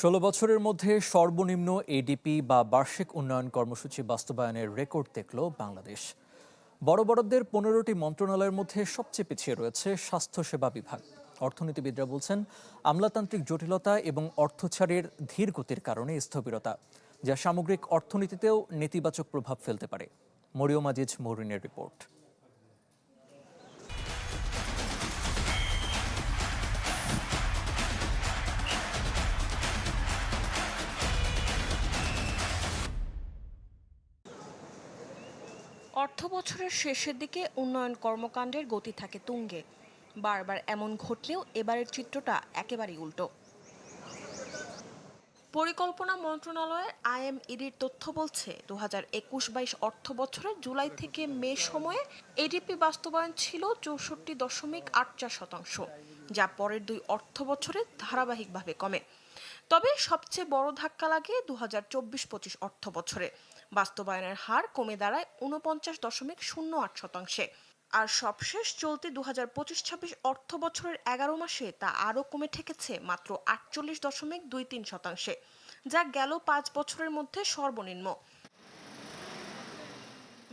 ১৬ বছরের মধ্যে সর্বনিম্ন এডিপি বা বার্ষিক উন্নয়ন কর্মসূচি বাস্তবায়নের রেকর্ড দেখল বাংলাদেশ। বড় বড়দের ১৫টি মন্ত্রণালয়ের মধ্যে সবচেয়ে পিছিয়ে রয়েছে স্বাস্থ্যসেবা বিভাগ। অর্থনীতিবিদরা বলছেন, আমলাতান্ত্রিক জটিলতা এবং অর্থছাড়ের ধীর গতির কারণে স্থবিরতা, যা সামগ্রিক অর্থনীতিতেও নেতিবাচক প্রভাব ফেলতে পারে। মরিয়ম আজিজ মরিনের রিপোর্ট। অর্থবছরের শেষের দিকে উন্নয়ন কর্মকাণ্ডের গতি থাকে তুঙ্গে। বারবার এমন ঘটলেও এবারের চিত্রটা একেবারেই উল্টো। পরিকল্পনা মন্ত্রণালয়ের IMEDর তথ্য বলছে, ২০২১-২২ অর্থবছরে জুলাই থেকে মে সময়ে এডিপি বাস্তবায়ন ছিল ৬৪.৮৪%, যা পরের ২ অর্থবছরে ধারাবাহিকভাবে কমে। তবে সবচেয়ে বড় ধাক্কা লাগে ২০২৪-২৫ অর্থবছরে। বাস্তবায়নের হার কমে দাঁড়ায় ৪৯.০৮%। আর সবশেষ চলতি ২০২৫-২৬ অর্থ বছরের ১১ মাসে তা আরও কমে ঠেকেছে মাত্র ৪৮.২৩%, যা গেল ৫ বছরের মধ্যে সর্বনিম্ন।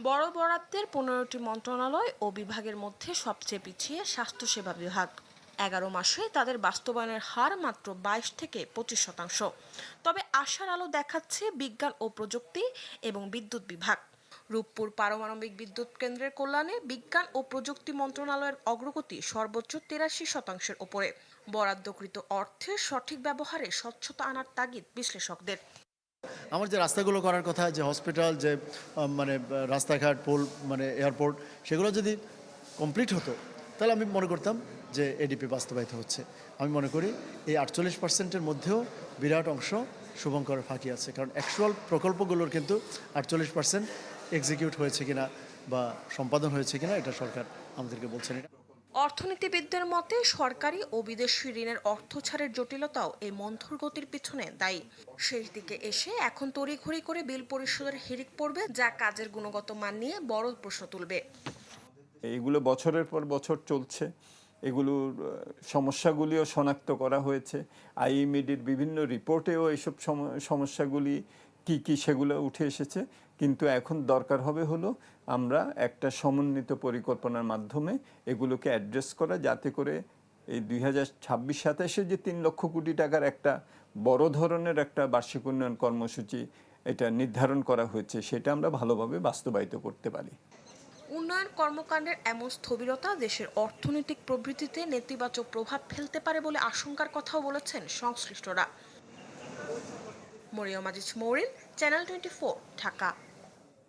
বড় বরাদ্দের ১৫টি মন্ত্রণালয় ও বিভাগের মধ্যে সবচেয়ে পিছিয়ে স্বাস্থ্যসেবা বিভাগ। ১১ মাসে তাদের বাস্তবায়নের হার মাত্র ২২-২৫%। তবে আশার আলো দেখাচ্ছে বিজ্ঞান ও প্রযুক্তি এবং বিদ্যুৎ বিভাগ। রূপপুর পারমাণবিক বিদ্যুৎ কেন্দ্রের কল্যাণে বিজ্ঞান ও প্রযুক্তি মন্ত্রণালয়ের অগ্রগতি সর্বোচ্চ ৮৩%-এর ওপরে। বরাদ্দকৃত অর্থের সঠিক ব্যবহারে স্বচ্ছতা আনার তাগিদ বিশ্লেষকদের। আমার যে রাস্তাগুলো করার কথা, যে হসপিটাল, যে রাস্তাঘাট, পোল, এয়ারপোর্ট, সেগুলো যদি কমপ্লিট হতো, তাহলে আমি মনে করতাম যে এডিপি বাস্তবায়িত হচ্ছে। আমি মনে করি এই 48%-এর মধ্যেও বিরাট অংশ শুভঙ্করের ফাঁকি আছে, কারণ অ্যাকচুয়াল প্রকল্পগুলোর কিন্তু 48% এক্সিকিউট হয়েছে কিনা বা সম্পাদন হয়েছে কিনা এটা সরকার আমাদেরকে বলছেন। অর্থনীতিবিদদের মতে, সরকারি ও বিদেশি ঋণের অর্থছাড়ের জটিলতাও এই মন্থর গতির পিছনে দায়ী। শেষ দিকে এসে এখন তড়িঘড়ি করে বিল পরিশোধের হিড়িক পড়বে, যা কাজের গুণগত মান নিয়ে বড় প্রশ্ন তুলবে। এগুলো বছরের পর বছর চলছে, এগুলোর সমস্যাগুলিও শনাক্ত করা হয়েছে। IMEDর বিভিন্ন রিপোর্টেও এইসব সমস্যাগুলি কি সেগুলো উঠে এসেছে। কিন্তু এখন দরকার হবে হলো আমরা একটা সমন্বিত পরিকল্পনার মাধ্যমে এগুলোকে অ্যাড্রেস করা, যাতে করে এই 2026-27-এ যে ৩ লক্ষ কোটি টাকার একটা বড় ধরনের একটা বার্ষিক উন্নয়ন কর্মসূচি এটা নির্ধারণ করা হয়েছে, সেটা আমরা ভালোভাবে বাস্তবায়িত করতে পারি। উন্নয়ন কর্মকাণ্ডের এমন স্থবিরতা দেশের অর্থনৈতিক প্রবৃদ্ধিতে নেতিবাচক প্রভাব ফেলতে পারে বলে আশঙ্কার কথাও বলেছেন সংশ্লিষ্টরা। মরিয়ম আজিজ মৌরিন, চ্যানেল 24, ঢাকা।